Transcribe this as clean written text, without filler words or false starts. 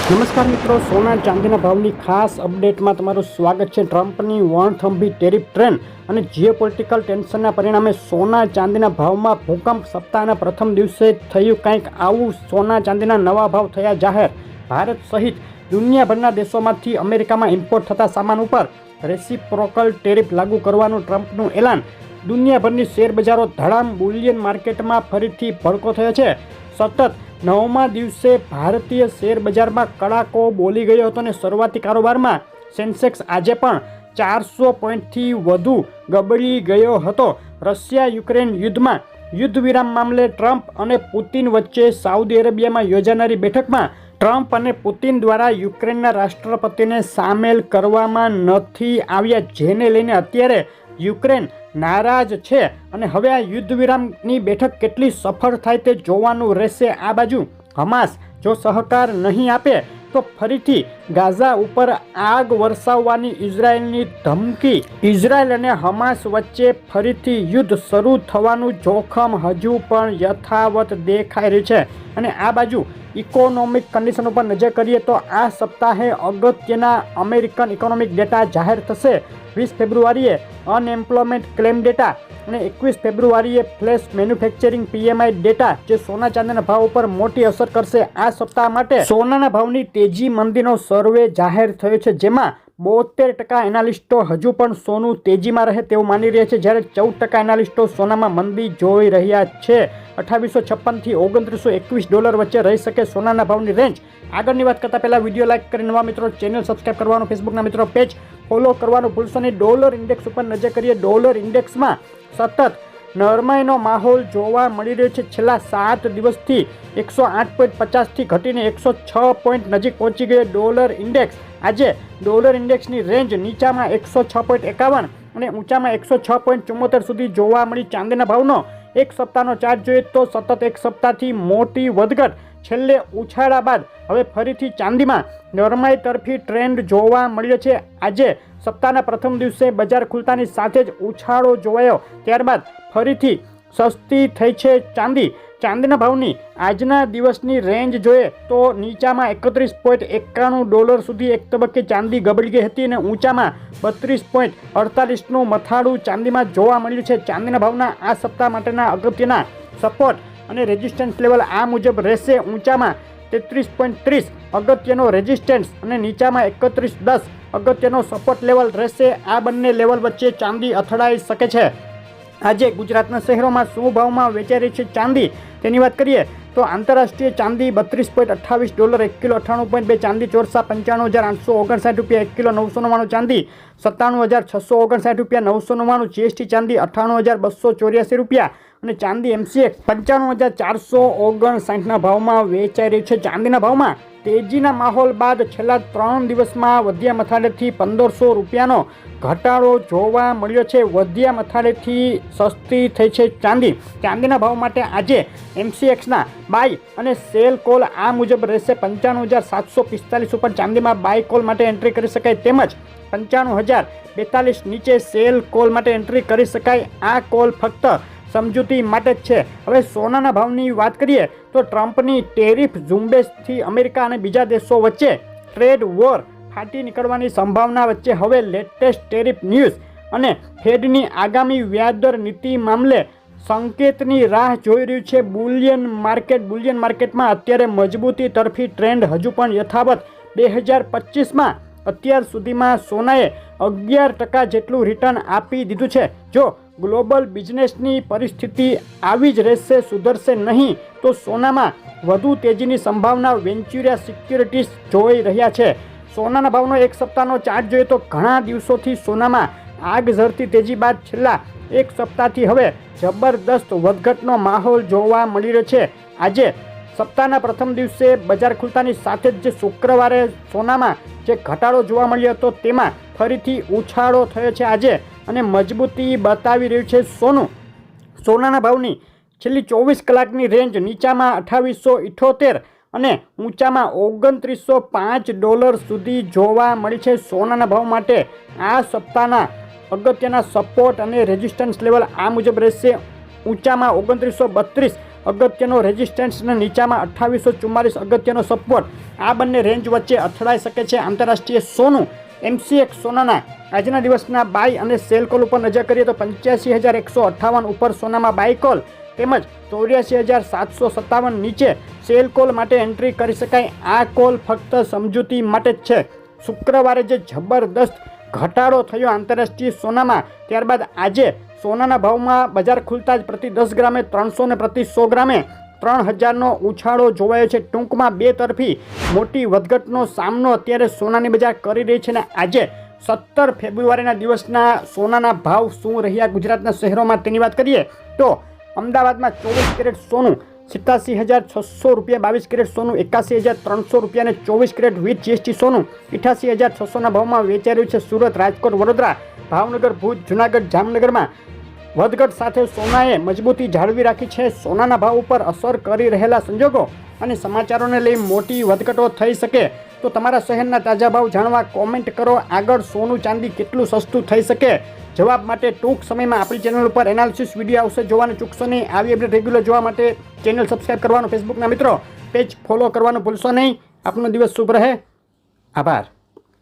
નમસ્કાર મિત્રો, સોના ચાંદીના ભાવની ખાસ અપડેટમાં તમારું સ્વાગત છે. ટ્રમ્પની વણથંભી ટેરિફ ટ્રેન્ડ અને જીઓપોલિટિકલ ટેન્શનના પરિણામે સોના ચાંદીના ભાવમાં ભૂકંપ. સપ્તાહના પ્રથમ દિવસે થયું કંઈક આવું. સોના ચાંદીના નવા ભાવ થયા જાહેર. ભારત સહિત દુનિયાભરના દેશોમાંથી અમેરિકામાં ઇમ્પોર્ટ થતા સામાન ઉપર રેસિપ્રોકલ ટેરિફ લાગુ કરવાનું ટ્રમ્પનું એલાન. દુનિયાભરની શેરબજારો ધડામ. બુલિયન માર્કેટમાં ફરીથી ભડકો થયો છે. સતત 9મા દિવસે ભારતીય શેરબજારમાં કડાકો બોલી ગયો હતો અને શરૂઆતી કારોબારમાં સેન્સેક્સ આજે પણ 400 પોઈન્ટથી વધુ ગબડી ગયો હતો. રશિયા યુક્રેન યુદ્ધમાં યુદ્ધ વિરામ મામલે ટ્રમ્પ અને પુતિન વચ્ચે સાઉદી અરેબિયામાં યોજાનારી બેઠકમાં ટ્રમ્પ અને પુતિન દ્વારા યુક્રેનના રાષ્ટ્રપતિને સામેલ કરવામાં નથી આવ્યા, જેને લઈને અત્યારે યુક્રેન નારાજ છે અને હવે આ યુદ્ધ વિરામની બેઠક કેટલી સફળ થાય તે જોવાનું રહેશે. આ બાજુ હમાસ જો સહકાર નહીં આપે તો ફરીથી ગાઝા ઉપર આગ વરસાવવાની ઇઝરાયેલની ધમકી. ઇઝરાયેલ અને હમાસ વચ્ચે ફરીથી યુદ્ધ શરૂ થવાનું જોખમ હજુ પણ યથાવત દેખાઈ રહ્યું છે. અને આ બાજુ ઇકોનોમિક કન્ડિશન ઉપર નજર કરીએ તો આ સપ્તાહે અગત્યના અમેરિકન ઇકોનોમિક ડેટા જાહેર થશે. 20 ફેબ્રુઆરીએ અનએમ્પ્લોયમેન્ટ ક્લેમ ડેટા અને 21 ફેબ્રુઆરીએ ફ્લેશ મેન્યુફેક્ચરિંગ PMI ડેટા, જે સોના ચાંદીના ભાવ ઉપર મોટી અસર કરશે. આ સપ્તાહ માટે સોનાના ભાવની તેજી મંદીનો સર્વે જાહેર થયો છે, જેમાં 72% એનાલિસ્ટો હજુ પણ સોનું તેજીમાં રહે તેવું માની રહ્યા છે, જ્યારે 14% એનાલિસ્ટો સોનામાં મંદી જોઈ રહ્યા છે. 2856 થી $2921 વચ્ચે રહી શકે સોનાના ભાવની રેન્જ. આગળની વાત કરતાં પહેલાં વિડીયો લાઇક કરી નવા મિત્રો ચેનલ સબસ્ક્રાઇબ કરવાનું, ફેસબુકના મિત્રો પેજ ફોલો કરવાનું ભૂલશો નહીં. ડોલર ઇન્ડેક્સ ઉપર નજર કરીએ. ડોલર ઇન્ડેક્સમાં સતત નરમાઈનો માહોલ જોવા મળી રહ્યો છે. છેલ્લા 7 દિવસથી 108.50થી ઘટીને 106 પોઈન્ટ નજીક પહોંચી ગયો ડોલર ઇન્ડેક્સ. આજે ડોલર ઇન્ડેક્સની રેન્જ નીચામાં 106.51 અને ઊંચામાં 106.74 સુધી જોવા મળી. ચાંદીના ભાવનો એક સપ્તાહનો ચાર્ટ જોઈએ તો સતત એક સપ્તાહથી મોટી વધઘટ. છેલ્લે ઉછાળા બાદ હવે ફરીથી ચાંદીમાં નરમાઈ તરફી ટ્રેન્ડ જોવા મળ્યો છે. આજે સપ્તાહના પ્રથમ દિવસે બજાર ખુલતાની સાથે જ ઉછાળો જોવાયો, ત્યારબાદ ફરીથી સસ્તી થઈ છે ચાંદી. ચાંદીના ભાવની આજના દિવસની રેન્જ જોઈએ તો નીચામાં $31.91 સુધી એક તબક્કે ચાંદી ગબડી ગઈ હતી અને ઊંચામાં 32.48નું મથાળું ચાંદીમાં જોવા મળ્યું છે. ચાંદીના ભાવના આ સપ્તાહ માટેના અગત્યના સપોર્ટ અને રેઝિસ્ટન્સ લેવલ આ મુજબ રહેશે. ઊંચામાં 33.30 અગત્યનો રેઝિસ્ટન્સ અને નીચામાં 31.10 અગત્યનો સપોર્ટ લેવલ રહેશે. આ બંને લેવલ વચ્ચે ચાંદી અથડાઈ શકે છે. આજે ગુજરાતના શહેરોમાં શું ભાવમાં વેચાઈ રહી છે ચાંદી તેની વાત કરીએ તો આંતરરાષ્ટ્રીય ચાંદી $32.28 1 કિલો, 98.2 ચાંદી ચોરસા $55,859 1 કિલો, 999 ચાંદી $57,659 999, GST ચાંદી $98,284 અને ચાંદી MCX $95,459 ભાવમાં વેચાઈ રહ્યું છે. ચાંદીના ભાવમાં તેજીના માહોલ બાદ છેલ્લા 3 દિવસમાં વધ્યા મથાળેથી $1,500નો ઘટાડો જોવા મળ્યો છે. વધ્યા મથાળેથી સસ્તી થઈ છે ચાંદી. ચાંદીના ભાવ માટે આજે MCXના બાય અને સેલ કોલ આ મુજબ રહેશે. 95,745 ઉપર ચાંદીમાં બાય કોલ માટે એન્ટ્રી કરી શકાય, તેમજ 95,042 નીચે સેલ કોલ માટે એન્ટ્રી કરી શકાય. આ કોલ ફક્ત સમજૂતી માટે જ છે. હવે સોનાના ભાવની વાત કરીએ તો ટ્રમ્પની ટેરિફ ઝુંબેશથી અમેરિકા અને બીજા દેશો વચ્ચે ટ્રેડ વોર ફાટી નીકળવાની સંભાવના વચ્ચે હવે લેટેસ્ટ ટેરિફ ન્યૂઝ અને ફેડની આગામી વ્યાજદર નીતિ મામલે સંકેતની રાહ જોઈ રહ્યું છે બુલિયન માર્કેટમાં અત્યારે મજબૂતી તરફી ટ્રેન્ડ હજુ પણ યથાવત. 2025માં અત્યાર સુધીમાં સોનાએ 11% જેટલું રિટર્ન આપી દીધું છે. જો ગ્લોબલ બિઝનેસની પરિસ્થિતિ આવી જ રહેશે, સુધરશે નહીં તો સોનામાં વધુ તેજીની સંભાવના વેન્ચુરિયા સિક્યુરિટીઝ જોઈ રહ્યા છે. સોનાના ભાવનો એક સપ્તાહનો ચાર્ટ જોઈએ તો ઘણા દિવસોથી સોનામાં આગ ઝરતી તેજી બાદ છેલ્લા એક સપ્તાહથી હવે જબરદસ્ત વધઘટનો માહોલ જોવા મળી રહ્યો છે. આજે સપ્તાહના પ્રથમ દિવસે બજાર ખુલતાની સાથે જ જે શુક્રવારે સોનામાં જે ઘટાડો જોવા મળ્યો હતો તેમાં ફરીથી ઉછાળો થયો છે આજે અને મજબૂતી બતાવી રહ્યું છે સોનું. સોનાના ભાવની છેલ્લી 24 કલાકની રેન્જ નીચામાં 2878 અને ઊંચામાં $2905 સુધી જોવા મળી છે. સોનાના ભાવ માટે આ સપ્તાહના અગત્યના સપોર્ટ અને રેઝિસ્ટન્સ લેવલ આ મુજબ રહેશે. ઊંચામાં 2932 અગત્યનો રેઝિસ્ટન્સ અને નીચામાં 2844 અગત્યનો સપોર્ટ. આ બંને રેન્જ વચ્ચે અથડાઈ શકે છે આંતરરાષ્ટ્રીય સોનું. MCX સોનાના આજના દિવસના બાય અને સેલ કોલ ઉપર નજર કરીએ તો 85,158 ઉપર સોનામાં બાય કોલ તેમજ 84,757 નીચે સેલ કોલ માટે એન્ટ્રી કરી શકાય. આ કોલ ફક્ત સમજૂતી માટે જ છે. શુક્રવારે જે જબરદસ્ત ઘટાડો થયો આંતરરાષ્ટ્રીય સોનામાં, ત્યારબાદ આજે સોનાના ભાવમાં બજાર ખુલતા જ પ્રતિ 10 ગ્રામે 300 ને પ્રતિ 100 ગ્રામે 3000નો ઉછાળો જોવાયો છે. ટૂંકમાં બે તરફી મોટી વધઘટનો સામનો અત્યારે સોનાની બજાર કરી રહી છે. અને આજે 17 ફેબ્રુઆરીના દિવસના સોનાના ભાવ શું રહ્યા ગુજરાતના શહેરોમાં તેની વાત કરીએ તો અમદાવાદમાં 24 કેરેટ સોનું 87,600 રૂપિયા, 22 કેરેટ સોનું 81,300 રૂપિયા અને 24 કેરેટ વિથ GST સોનું 88,600ના ભાવમાં વેચાઈ રહ્યું છે. સુરત, રાજકોટ, વડોદરા, ભાવનગર, ભુજ, જૂનાગઢ, જામનગરમાં વધઘટ સાથે સોનાએ મજબૂતી જાળવી રાખી છે. સોનાના ભાવ ઉપર અસર કરી રહેલા સંજોગો અને સમાચારોને લઈ મોટી વધઘટો થઈ શકે તો તમારા શહેરના તાજા ભાવ જાણવા કોમેન્ટ કરો. આગળ સોનું ચાંદી કેટલું સસ્તું થઈ શકે જવાબ માટે ટૂંક સમયમાં આપણી ચેનલ ઉપર એનાલિસિસ વિડીયો આવશે, જોવાનું ચૂકશો નહીં. આવી અપડેટ રેગ્યુલર જોવા માટે ચેનલ સબસ્ક્રાઈબ કરવાનું, ફેસબુકના મિત્રો પેજ ફોલો કરવાનું ભૂલશો નહીં. આપનો દિવસ શુભ રહે. આભાર.